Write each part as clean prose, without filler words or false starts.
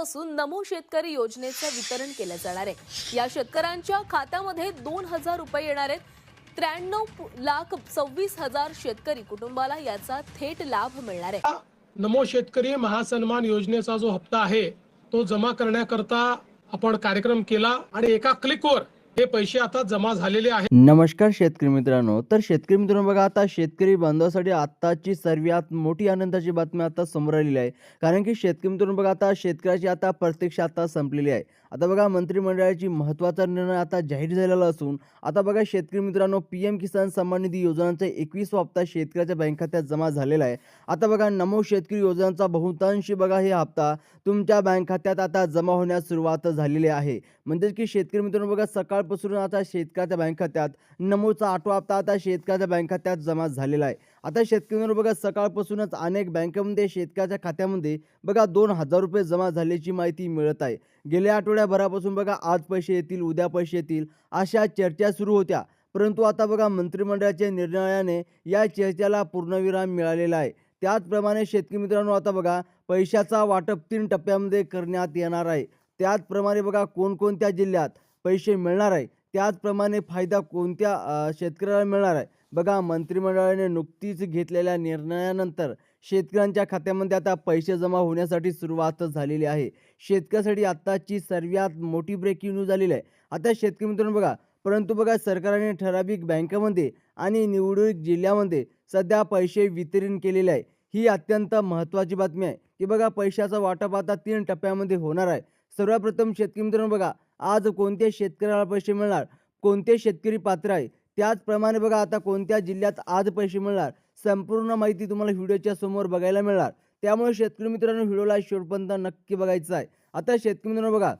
आजपासून नमो शेतकरी योजनेचं वितरण केलं जाणार आहे। या शेतकऱ्यांच्या खात्यामध्ये 2,000 रुपये येणार आहेत। 93,26,000 शेतकरी कुटुंबाला याचा थेट लाभ मिळणार आहे। नमो शेतकरी महासन्मान योजनेचा जो हप्ता आहे तो जमा करण्याकरता आपण कार्यक्रम केला आणि एका क्लिकवर हे पैसे आता जमा झालेले आहेत। नमस्कार शेतकरी मित्रांनो, तर शेतकरी मित्रांनो बघा, आता शेतकरी बांधवासाठी आत्ताची सर्वात मोठी आनंदाची बातमी आता समोर आलेली आहे। कारण की शेतकरी मित्रांनो बघा, आता शेतकऱ्याची आता प्रतीक्षा आता संपलेली आहे। आता बघा, मंत्रिमंडळाची महत्त्वाचा निर्णय आता जाहीर झालेला असून आता बघा शेतकरी मित्रांनो, पीएम किसान सन्मान निधी योजनांचा 21वा हप्ता शेतकऱ्याच्या बँक खात्यात जमा झालेला आहे। आता बघा, नमो शेतकरी योजनांचा बहुतांशी बघा हे हप्ता तुमच्या बँक खात्यात आता जमा होण्यास सुरुवात झालेली आहे। म्हणजेच की शेतकरी मित्रांनो बघा, सकाळपासून आता शेतकऱ्याच्या बँक खात्यात नमोचा 8वा हप्ता आता शेतकऱ्याच्या बँक खात्यात जमा झालेला आहे। आता शेतकरी मित्रांनो बघा, सकाळपासूनच अनेक बँकांमध्ये शेतकऱ्याच्या खात्यामध्ये बघा 2,000 रुपये जमा झाल्याची माहिती मिळत आहे। गेल्या आठवड्याभरापासून बघा आज पैसे येतील, उद्या पैसे येतील अशा चर्चा सुरू होत्या, परंतु आता बघा मंत्रिमंडळाच्या निर्णयाने या चर्चेला पूर्णविराम मिळालेला आहे। त्याचप्रमाणे शेतकरी मित्रांनो, आता बघा पैशाचा वाटप 3 टप्प्यामध्ये करण्यात येणार आहे। त्याचप्रमाणे बघा कोणकोणत्या जिल्ह्यात पैसे मिळणार आहे, त्याचप्रमाणे फायदा कोणत्या शेतकऱ्याला मिळणार आहे। बघा, मंत्रिमंडळाने नुकतीच घेतलेल्या निर्णयानंतर शेतकऱ्यांच्या खात्यामध्ये आता पैसे जमा होण्यासाठी सुरुवात झालेली आहे। शेतकऱ्यासाठी आत्ताची सर्वात मोठी ब्रेकिंग न्यूज झालेली आहे। आता शेतकरी मित्रांनो बघा, परंतु बघा सरकारने ठराविक बँकांमध्ये आणि निवडणूक जिल्ह्यामध्ये सध्या पैसे वितरण केलेले आहे। ही अत्यंत महत्त्वाची बातमी आहे की बघा पैशाचं वाटप आता 3 टप्प्यामध्ये होणार आहे। सर्वप्रथम शेतकरी मित्रांनो बघा, आज कोणत्या शेतकऱ्याला पैसे मिळणार, कोणते शेतकरी पात्र आहे, त्याचप्रमाणे बघा आता कोणत्या जिल्ह्यात आज पैसे मिळणार, संपूर्ण माहिती तुम्हाला व्हिडिओच्या समोर बघायला मिळणार। त्यामुळे शेतकरी मित्रांनो, व्हिडिओला शेवटपर्यंत नक्की बघायचं आहे। आता शेतकरी मित्रांनो बघा,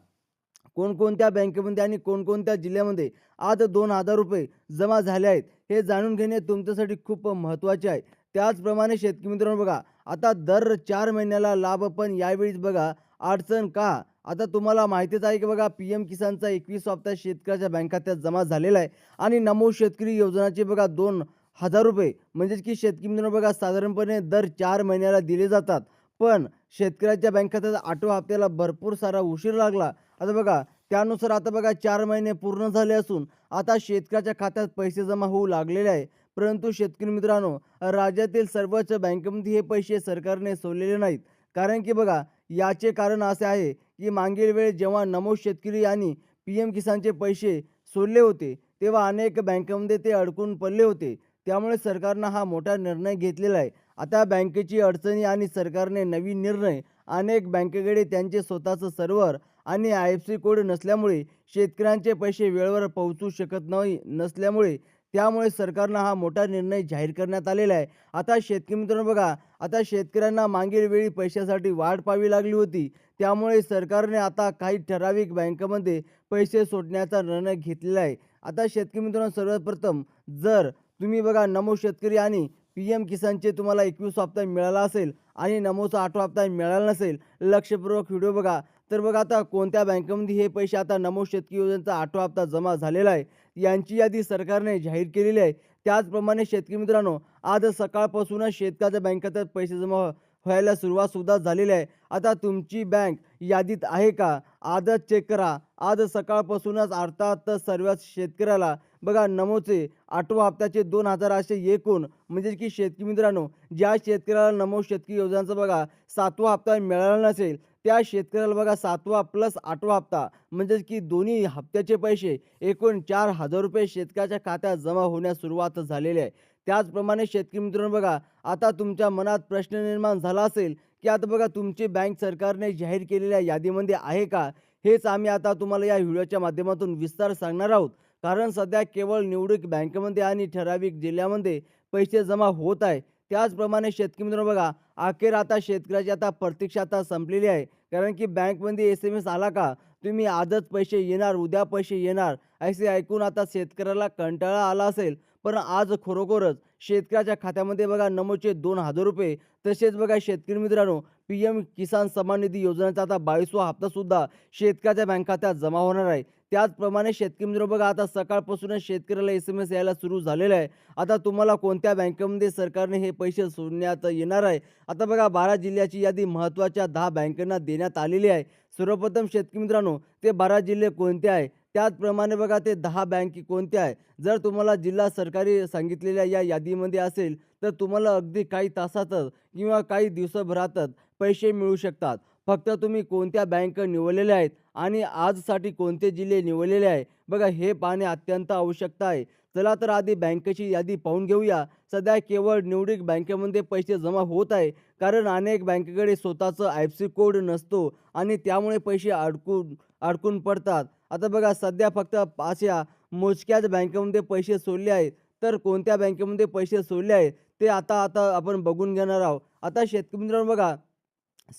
कोणकोणत्या बँकेमध्ये आणि कोणकोणत्या जिल्ह्यामध्ये आज 2,000 रुपये जमा झाले आहेत हे जाणून घेणे तुमच्यासाठी खूप महत्त्वाचे आहे। त्याचप्रमाणे शेतकरी मित्रांनो बघा, आता दर 4 महिन्याला लाभ, पण यावेळीच बघा अडचण का? आता तुम्हाला माहितीच आहे की बघा पीएम किसानचा 21 हप्ता शेतकऱ्याच्या बँक खात्यात जमा झालेला आहे आणि नमो शेतकरी योजनाचे बघा 2,000 रुपये म्हणजेच की शेतकरी मित्रांनो बघा साधारणपणे दर 4 महिन्याला दिले जातात, पण शेतकऱ्याच्या बँक खात्यात 8व्या हप्त्याला भरपूर सारा उशीर लागला। आता बघा त्यानुसार आता बघा 4 महिने पूर्ण झाले असून आता शेतकऱ्याच्या खात्यात पैसे जमा होऊ लागलेले आहे। परंतु शेतकरी मित्रांनो, राज्यातील सर्वच बँकांमध्ये हे पैसे सरकारने सोडलेले नाहीत। कारण की बघा याचे कारण असे आहे की मागील वेळेस जेव्हा नमो शेतकरी आणि पीएम किसानचे पैसे सोडले होते तेव्हा अनेक बँकांमध्ये ते अडकून पडले होते। त्यामुळे सरकारनं हा मोठा निर्णय घेतलेला आहे। आता बँकेची अडचणी आणि सरकारने नवीन निर्णय, अनेक बँकेकडे त्यांचे स्वतःचं सर्व्हर आणि आयएफसी कोड नसल्यामुळे शेतकऱ्यांचे पैसे वेळेवर पोहोचू शकत नसल्यामुळे त्यामुळे सरकारनं हा मोठा निर्णय जाहीर करण्यात आलेला आहे। आता शेतकरी मित्रांनो बघा, आता शेतकऱ्यांना मागील वेळी पैशासाठी वाट पाहावी लागली होती, त्यामुळे सरकारने आता काही ठराविक बँकांमध्ये पैसे सोडण्याचा निर्णय घेतलेला आहे। आता शेतकरी मित्रांनो, सर्वप्रथम जर तुम्ही बघा नमो शेतकरी आणि पीएम किसानचे तुम्हाला 21 हप्ता मिळाला असेल आणि नमोचा 8वा हप्ता मिळाला नसेल, लक्षपूर्वक व्हिडिओ बघा। तर बघा आता कोणत्या बँकेमध्ये हे पैसे आता नमो शेतकरी योजनेचा 8वा हप्ता जमा झालेला आहे यांची यादी सरकारने जाहीर केलेली आहे। त्याचप्रमाणे शेतकरी मित्रांनो, आज सकाळपासूनच शेतकऱ्याच्या बँक खात्यात पैसे जमा व्हायला सुरुवात सुद्धा झालेली आहे। आता तुमची बँक यादीत आहे का, आजच चेक करा। आज सकाळपासूनच अर्थात सर्वच शेतकऱ्याला बघा नमोचे 8व्या हप्त्याचे 2,000 असे एकूण, म्हणजे की शेतकरी मित्रांनो, ज्या शेतकऱ्याला नमो शेतकरी योजनांचा बघा 7वा हप्ता मिळाला नसेल त्या शेतकऱ्याला बघा 7वा प्लस 8वा हप्ता म्हणजेच की दोन्ही हप्त्याचे पैसे एकूण 4,000 रुपये शेतकऱ्याच्या खात्यात जमा होण्यास सुरुवात झालेली आहे। त्याचप्रमाणे शेतकरी मित्रांनो बघा, आता तुमच्या मनात प्रश्न निर्माण झाला असेल की आता बघा तुमची बँक सरकारने जाहीर केलेल्या यादीमध्ये आहे का, हेच आम्ही आता तुम्हाला या व्हिडिओच्या माध्यमातून विस्तार सांगणार आहोत। कारण सध्या केवळ निवडक बँकेमध्ये आणि ठराविक जिल्ह्यामध्ये पैसे जमा होत आहे। त्याचप्रमाणे शेतकरी मित्रांनो बघा, अखेर आता शेतकऱ्याची आता प्रतीक्षा आता संपलेली आहे। कारण की बँकमध्ये SMS आला का, तुम्ही आजच पैसे येणार, उद्या पैसे येणार असे ऐकून आता शेतकऱ्याला कंटाळा आला असेल, पण आज खरोखरच शेतकऱ्याच्या खात्यामध्ये बघा नमोचे 2,000 रुपये, तसेच बघा शेतकरी मित्रांनो PM किसान सन्मान निधी योजनेचा आता 22वा हप्ता सुद्धा शेतकऱ्याच्या बँक खात्यात जमा होणार आहे. त्याचप्रमाणे शेतकरी मित्र बघा आता सकाळपासूनच शेतकऱ्याला SMS यायला सुरू झालेलं आहे. आता तुम्हाला कोणत्या बँकेमध्ये सरकारने हे पैसे सोडण्यात येणार आहे. आता बघा 12 जिल्ह्याची यादी महत्त्वाच्या 10 बँकांना देण्यात आलेली आहे. सर्वप्रथम शेतकरी मित्रांनो ते 12 जिल्हे कोणते आहे, त्याचप्रमाणे बघा ते 10 बँक कोणत्या आहे. जर तुम्हाला जिल्हा सरकारी सांगितलेल्या या यादीमध्ये असेल तर तुम्हाला अगदी काही तासातच किंवा काही दिवसभरातच पैसे मिळू शकतात. फक्त तुम्ही कोणत्या बँक निवडलेल्या आहेत आणि आजसाठी कोणते जिल्हे निवडलेले आहे बघा हे पाहणे अत्यंत आवश्यकता आहे. चला तर आधी बँकेची यादी पाहून घेऊया. सध्या केवळ निवडक बँकेमध्ये पैसे जमा होत आहे, कारण अनेक बँकेकडे स्वतःचं IFSC कोड नसतो आणि त्यामुळे पैसे अडकून पडतात. आता बघा सध्या फक्त अशा मोजक्याच बँकेमध्ये पैसे सोडले आहेत. तर कोणत्या बँकेमध्ये पैसे सोडले आहेत ते आता आता आपण बघून घेणार आहोत. आता शेतकरी मित्रांनो बघा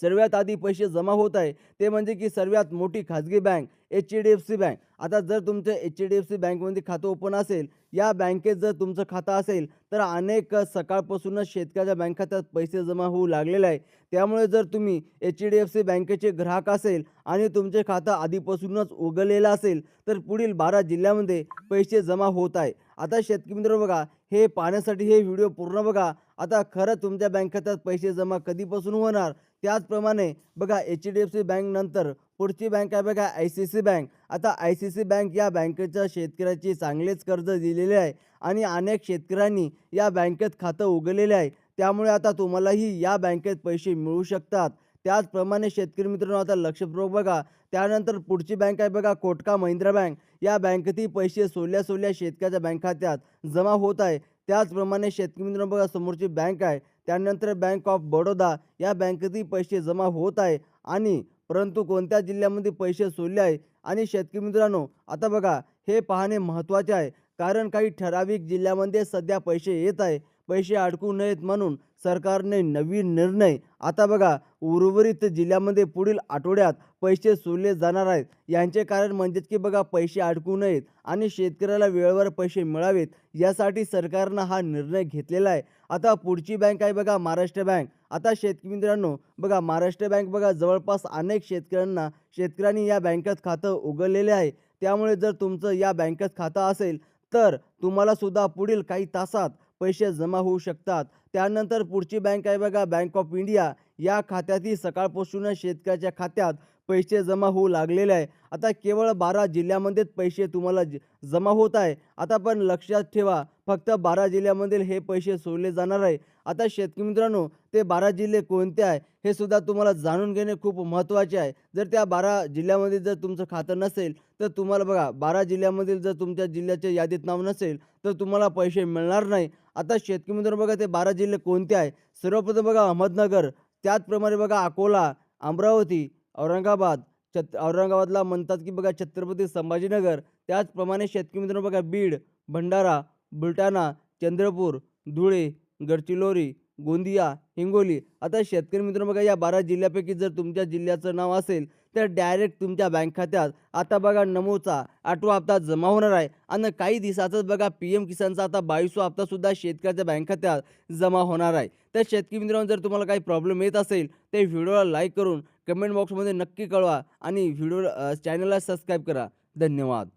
सर्वात आधी पैसे जमा होत आहे ते म्हणजे की सर्वात मोठी खाजगी बँक HDFC बँक. आता जर तुमचं HDFC बँकमध्ये खातं ओपन असेल, या बँकेत जर तुमचं खातं असेल तर अनेक सकाळपासूनच शेतकऱ्याच्या बँक खात्यात पैसे जमा होऊ लागलेले आहे. त्यामुळे जर तुम्ही HDFC बँकेचे ग्राहक असेल आणि तुमचे खातं आधीपासूनच उघडलेलं असेल तर पुढील 12 जिल्ह्यामध्ये पैसे जमा होत आहे. आता शेतकरी मित्र बघा हे पाहण्यासाठी हे व्हिडिओ पूर्ण बघा. आता खरं तुमच्या बँक खात्यात पैसे जमा कधीपासून होणार. त्याचप्रमाणे बघा HDFC बँक नंतर पुढची बँक आहे बघा ICICI बँक. आता ICICI बँक या बँकेच्या शेतकऱ्याची चांगलेच कर्ज दिलेले आहे आणि अनेक शेतकऱ्यांनी या बँकेत खातं उघडलेले आहे. त्यामुळे आता तुम्हालाही या बँकेत पैसे मिळू शकतात. त्याचप्रमाणे शेतकरी मित्रांनो आता लक्षपूर्वक बघा. त्यानंतर पुढची बँक आहे बघा कोटक महिंद्रा बँक. या बँकेतही पैसे सोडल्या शेतकऱ्याच्या बँक खात्यात जमा होत आहे. त्याचप्रमाणे शेतकरी मित्रांनो बघा समोरची बँक आहे. त्यानंतर बँक ऑफ बडोदा या बँकेतही पैसे जमा होत आहे आणि परंतु कोणत्या जिल्ह्यामध्ये पैसे सोडले आहे आणि शेतकरी मित्रांनो आता बघा हे पाहणे महत्त्वाचे आहे, कारण काही ठराविक जिल्ह्यामध्ये सध्या पैसे येत आहे. पैसे अडकू नयेत म्हणून सरकारने नवीन निर्णय आता बघा उर्वरित जिल्ह्यामध्ये पुढील आठवड्यात पैसे सोडले जाणार आहेत. यांचे कारण म्हणजेच की बघा पैसे अडकू नयेत आणि शेतकऱ्याला वेळेवर पैसे मिळावेत यासाठी सरकारनं हा निर्णय घेतलेला आहे. आता पुढची बँक आहे बघा महाराष्ट्र बँक. आता शेतकरी मित्रांनो बघा महाराष्ट्र बँक बघा जवळपास अनेक शेतकऱ्यांनी या बँकेत खातं उघडलेले आहे. त्यामुळे जर तुमचं या बँकेत खातं असेल तर तुम्हाला सुद्धा पुढील काही तासात पैसे जमा होऊ शकतात. त्यानंतर पुढची बँक आहे बघा बँक ऑफ इंडिया. या खात्यातही सकाळपासूनच शेतकऱ्याच्या खात्यात पैसे जमा होऊ लागलेले आहे. आता केवळ 12 जिल्ह्यामध्येच पैसे तुम्हाला जमा होत आहे. आता पण लक्षात ठेवा फक्त 12 जिल्ह्यामधील हे पैसे सोडले जाणार आहे. आता शेतकरी मित्रांनो ते 12 जिल्हे कोणते आहे हे सुद्धा तुम्हाला जाणून घेणे खूप महत्त्वाचे आहे. जर त्या 12 जिल्ह्यामध्ये जर तुमचं खातं नसेल तर तुम्हाला बघा 12 जिल्ह्यामधील जर तुमच्या जिल्ह्याच्या यादीत नाव नसेल तर तुम्हाला पैसे मिळणार नाही. आता शेतकरी मित्रांनो बघा ते 12 जिल्हे कोणते आहे. सर्वप्रथम बघा अहमदनगर, त्याचप्रमाणे बघा अकोला, अमरावती, औरंगाबाद. औरंगाबादला म्हणतात की बघा छत्रपती संभाजीनगर. त्याचप्रमाणे शेतकरी मित्रांनो बघा बीड, भंडारा, बुलढाणा, चंद्रपूर, धुळे, गडचिरोली, गोंदिया, हिंगोली. आता शेतकरी मित्रांनो बघा या 12 जिल्ह्यापैकी जर तुमच्या जिल्ह्याचं नाव असेल तर डायरेक्ट तुमच्या बँक खात्यात आता बघा नमोचा 8वा हप्ता जमा होणार आहे आणि काही दिवसातच बघा PM किसानचा आता 22वा हप्ता सुद्धा शेतकऱ्याच्या बँक खात्यात जमा होणार आहे. तर शेतकरी मित्रांनो जर तुम्हाला काही प्रॉब्लेम येत असेल तर व्हिडिओला लाईक करून कमेंट बॉक्समध्ये नक्की कळवा आणि चॅनलला सबस्क्राईब करा. धन्यवाद.